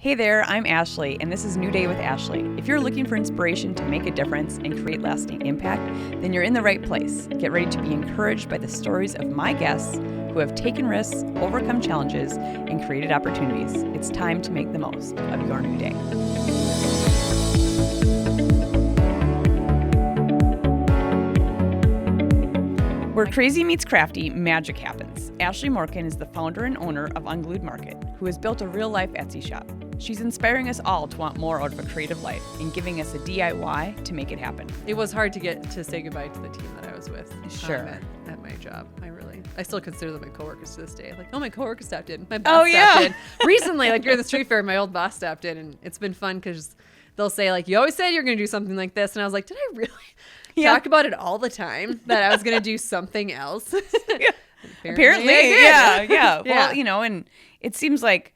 Hey there, I'm Ashley, and this is New Day with Ashley. If you're looking for inspiration to make a difference and create lasting impact, then you're in the right place. Get ready to be encouraged by the stories of my guests who have taken risks, overcome challenges, and created opportunities. It's time to make the most of your new day. Where crazy meets crafty, magic happens. Ashley Morken is the founder and owner of Unglued Market, who has built a real-life Etsy shop. She's inspiring us all to want more out of a creative life and giving us a DIY to make it happen. It was hard to get to say goodbye to the team that I was with. Sure. At my job. I still consider them my coworkers to this day. Like, my coworker stopped in. My boss stopped in. Recently, during the street fair, my old boss stopped in, and it's been fun because they'll say, you always said you're going to do something like this. And I was like, did I really talk about it all the time that I was going to do something else? Apparently yeah. Well, and it seems like,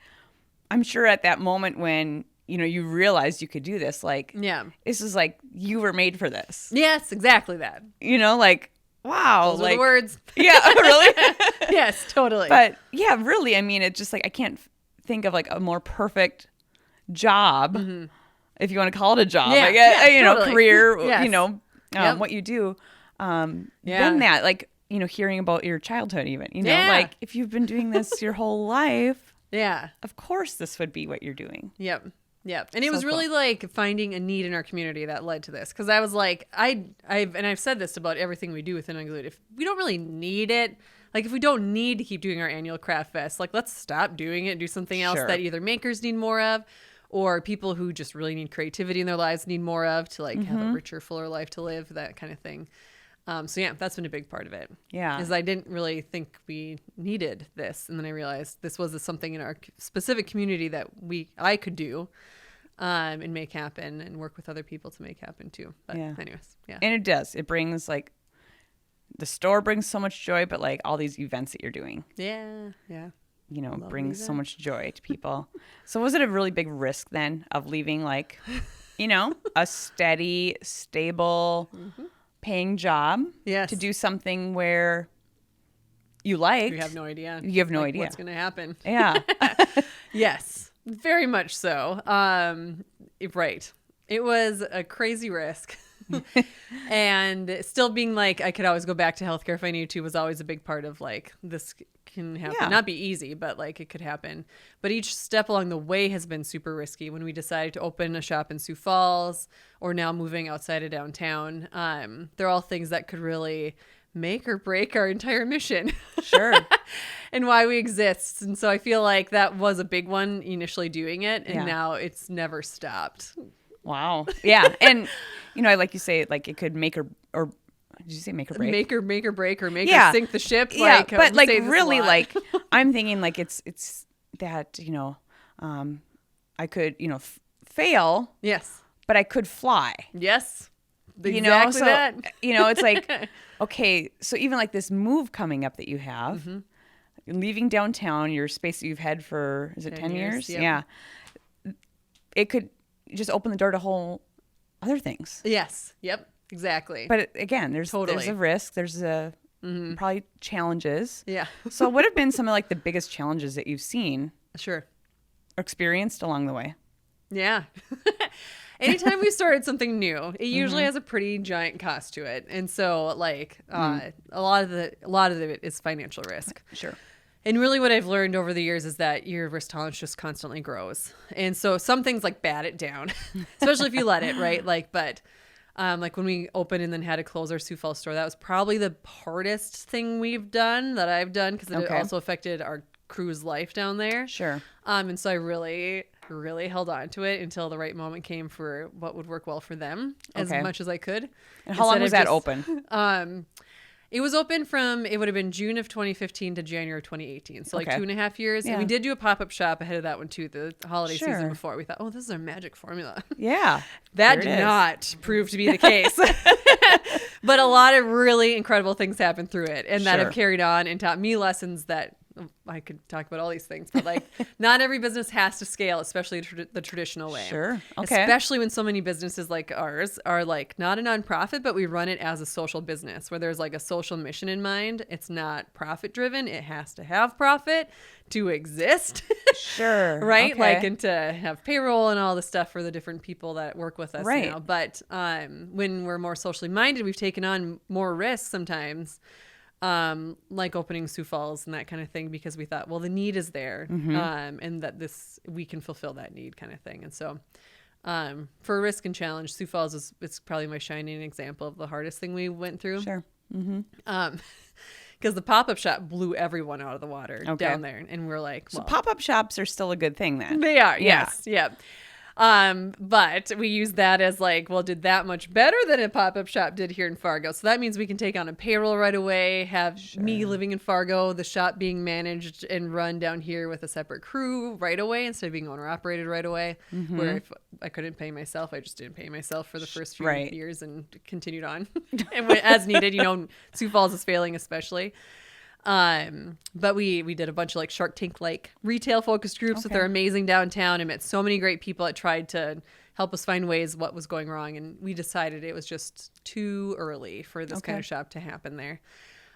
I'm sure at that moment when, you realized you could do this, this is you were made for this. Yes, exactly that. Wow. Those are the words. Yeah, really? Yes, totally. But yeah, really, it's just I can't think of a more perfect job, if you want to call it a job, totally. career, Yes. what you do, than that, hearing about your childhood even, if you've been doing this your whole life, of course this would be what you're doing. Yep. And it was really finding a need in our community that led to this. Cause I was I've said this about everything we do within Unglued. If we don't really need it, if we don't need to keep doing our annual craft fest, let's stop doing it and do something else that either makers need more of or people who just really need creativity in their lives need more of to have a richer, fuller life to live, that kind of thing. That's been a big part of it. Yeah. Is I didn't really think we needed this. And then I realized this was something in our specific community that I could do and make happen and work with other people to make happen too. But anyways, yeah. And it does. It brings the store brings so much joy, but all these events that you're doing. Yeah. Brings so much joy to people. So was it a really big risk then of leaving a steady, stable, paying job to do something where you like? You have no idea. You have no idea what's going to happen. Yeah. Yes, very much so. Right. It was a crazy risk. And still being I could always go back to healthcare if I needed to was always a big part of this can happen. Yeah. Not be easy, but it could happen. But each step along the way has been super risky. When we decided to open a shop in Sioux Falls or now moving outside of downtown, they're all things that could really make or break our entire mission. Sure. And why we exist. And so I feel that was a big one initially doing it. And now it's never stopped. Wow. Yeah. And, like you say, it could make or did you say make or break? Make or break or make or sink the ship. Yeah. But really, I'm thinking it's that, I could, fail. Yes. But I could fly. Yes. Exactly that. It's okay. So even this move coming up that you have, leaving downtown, your space that you've had for, is it 10 years? Yep. Yeah. It could just open the door to whole other things. Yes. Yep. Exactly. But again, there's a risk. There's probably challenges. Yeah. So what have been some of the biggest challenges that you've seen? Sure. Or experienced along the way? Yeah. Anytime we started something new, it usually has a pretty giant cost to it. And so a lot of it is financial risk. Sure. And really what I've learned over the years is that your risk tolerance just constantly grows. And so some things bat it down, especially if you let it, right? When we opened and then had to close our Sioux Falls store, that was probably the hardest thing that I've done because it also affected our crew's life down there. Sure. And so I really, really held on to it until the right moment came for what would work well for them as much as I could. And how long was that open? It was open it would have been June of 2015 to January of 2018. So 2.5 years. Yeah. And we did do a pop-up shop ahead of that one too, the holiday season before. We thought, this is our magic formula. Yeah. That did not prove to be the case. But a lot of really incredible things happened through it and that have carried on and taught me lessons that I could talk about all these things, but like not every business has to scale, especially the traditional way. Sure. Okay. Especially when so many businesses like ours are like not a nonprofit, but we run it as a social business where there's like a social mission in mind. It's not profit driven. It has to have profit to exist. Sure. Right. Okay. Like, and to have payroll and all the stuff for the different people that work with us. Right. You know? But when we're more socially minded, we've taken on more risks sometimes. Like opening Sioux Falls and that kind of thing, because we thought, well, the need is there, and that we can fulfill that need kind of thing. And so, for a risk and challenge, Sioux Falls it's probably my shining example of the hardest thing we went through. Sure. Because the pop-up shop blew everyone out of the water down there, and we're like, well, So pop-up shops are still a good thing then. they are, yes, yeah. But we use that as like, well, did that much better than a pop-up shop did here in Fargo. So that means we can take on a payroll right away, have me living in Fargo, the shop being managed and run down here with a separate crew right away instead of being owner operated right away. Where if I couldn't pay myself, I just didn't pay myself for the first few years and continued on and as needed. You know, Sioux Falls is failing especially. But we did a bunch of like Shark Tank like retail focused groups with their amazing downtown and met so many great people that tried to help us find ways what was going wrong, and we decided it was just too early for this kind of shop to happen there.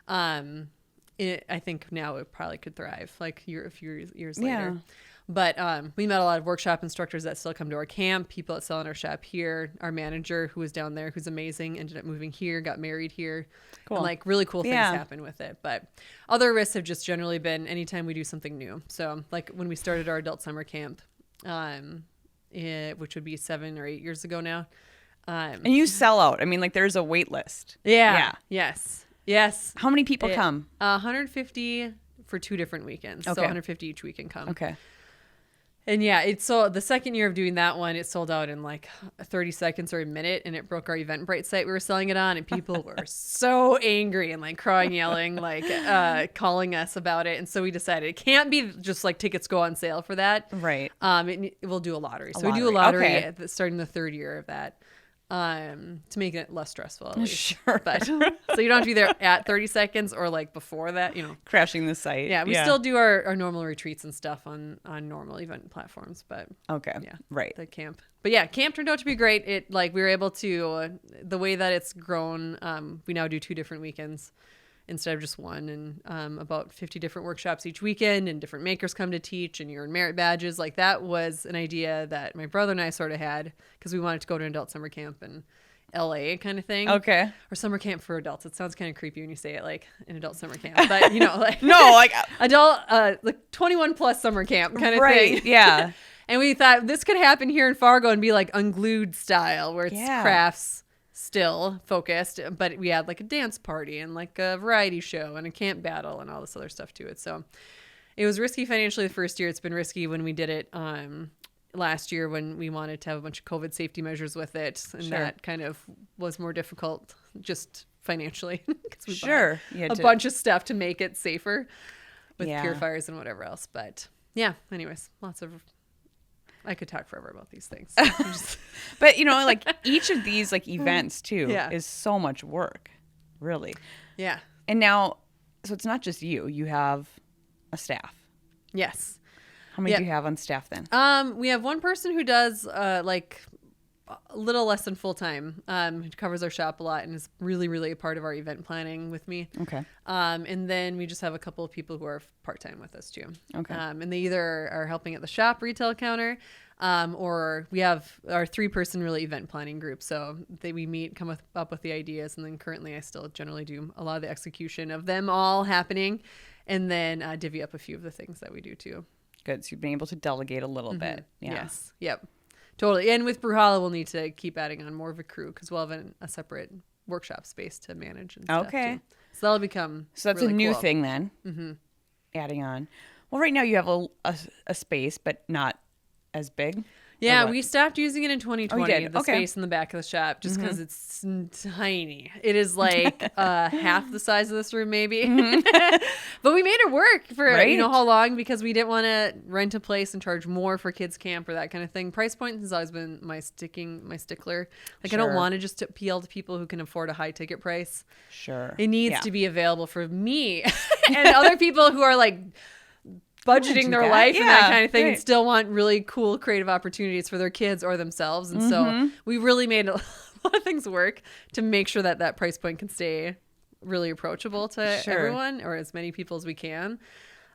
I think now it probably could thrive like a few years later. But we met a lot of workshop instructors that still come to our camp, people that sell in our shop here. Our manager, who was down there, who's amazing, ended up moving here, got married here. Cool. And like really cool things happen with it. But other risks have just generally been anytime we do something new. So like when we started our adult summer camp, which would be 7 or 8 years ago now. And you sell out. I mean, like there's a wait list. Yeah. Yes. How many people come? 150 for 2 different weekends. So 150 each weekend come. Okay. And yeah, so the second year of doing that one, it sold out in like 30 seconds or a minute, and it broke our Eventbrite site we were selling it on, and people were so angry and like crying, yelling, like calling us about it. And so we decided it can't be just like tickets go on sale for that. Right. We'll do a lottery. So we do a lottery starting the 3rd year of that. To make it less stressful, at least. Sure. But so you don't have to be there at 30 seconds or like before that, you know. Crashing the site. Yeah, we still do our normal retreats and stuff on normal event platforms, but the camp. But yeah, camp turned out to be great. It like we were able to the way that it's grown. We now do 2 different weekends instead of just one, and about 50 different workshops each weekend, and different makers come to teach, and you earn merit badges. Like that was an idea that my brother and I sort of had because we wanted to go to an adult summer camp in LA kind of thing. Okay. Or summer camp for adults. It sounds kind of creepy when you say it like an adult summer camp, but you know, like no, like adult, like 21 plus summer camp kind of thing. Yeah. And we thought this could happen here in Fargo and be like Unglued style, where it's crafts still focused, but we had like a dance party and like a variety show and a camp battle and all this other stuff to it. So it was risky financially the first year. It's been risky when we did it last year when we wanted to have a bunch of COVID safety measures with it, and that kind of was more difficult just financially because we bought a bunch of stuff to make it safer with purifiers and whatever else. But yeah, anyways, I could talk forever about these things. But you know, like each of these like events too is so much work, really. Yeah. And now, so it's not just you have a staff. Yes. How many do you have on staff then? We have one person who does like a little less than full time, who covers our shop a lot and is really, really a part of our event planning with me. Okay. And then we just have a couple of people who are part time with us too. Okay. And they either are helping at the shop retail counter, or we have our 3-person really event planning group. So we meet, come up with the ideas, and then currently I still generally do a lot of the execution of them all happening, and then divvy up a few of the things that we do too. Good. So you've been able to delegate a little bit. Yeah. Yes. Yep. Totally. And with Brewhala, we'll need to keep adding on more of a crew because we'll have a separate workshop space to manage and stuff too. So that'll become that's really a new thing then. Mm-hmm. Adding on. Well, right now you have a space, but not as big. Yeah, we stopped using it in 2020, the space in the back of the shop, just because it's tiny. It is like half the size of this room, maybe. But we made it work for how long, because we didn't want to rent a place and charge more for kids camp or that kind of thing. Price point has always been my stickler. Like I don't want to just appeal to people who can afford a high ticket price. Sure. It needs to be available for me and other people who are like budgeting their life and that kind of thing and still want really cool creative opportunities for their kids or themselves. And so we really made a lot of things work to make sure that that price point can stay really approachable to everyone, or as many people as we can.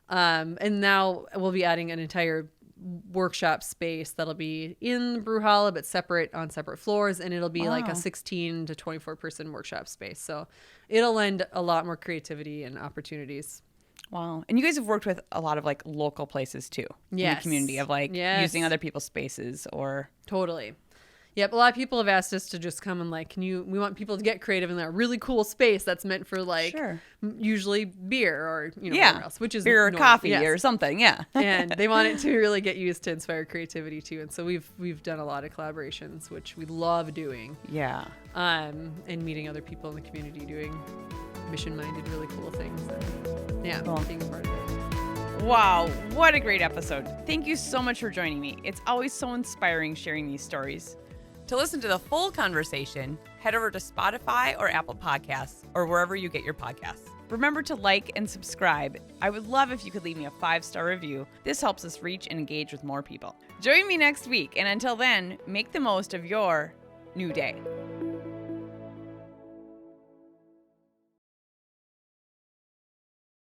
And now we'll be adding an entire workshop space that'll be in the brew hall, but separate on separate floors, and it'll be like a 16 to 24 person workshop space. So it'll lend a lot more creativity and opportunities. Wow. And you guys have worked with a lot of like local places too in the community of like using other people's spaces or. Totally. Yep. A lot of people have asked us to just come and like, we want people to get creative in that really cool space that's meant for like usually beer or, whatever else, which is beer or coffee or something. Yeah. And they want it to really get used to inspire creativity too. And so we've done a lot of collaborations, which we love doing. Yeah. And meeting other people in the community doing mission-minded, really cool things. And being a part of it. Wow, what a great episode. Thank you so much for joining me. It's always so inspiring sharing these stories. To listen to the full conversation, head over to Spotify or Apple Podcasts or wherever you get your podcasts. Remember to like and subscribe. I would love if you could leave me a 5-star review. This helps us reach and engage with more people. Join me next week, and until then, make the most of your new day.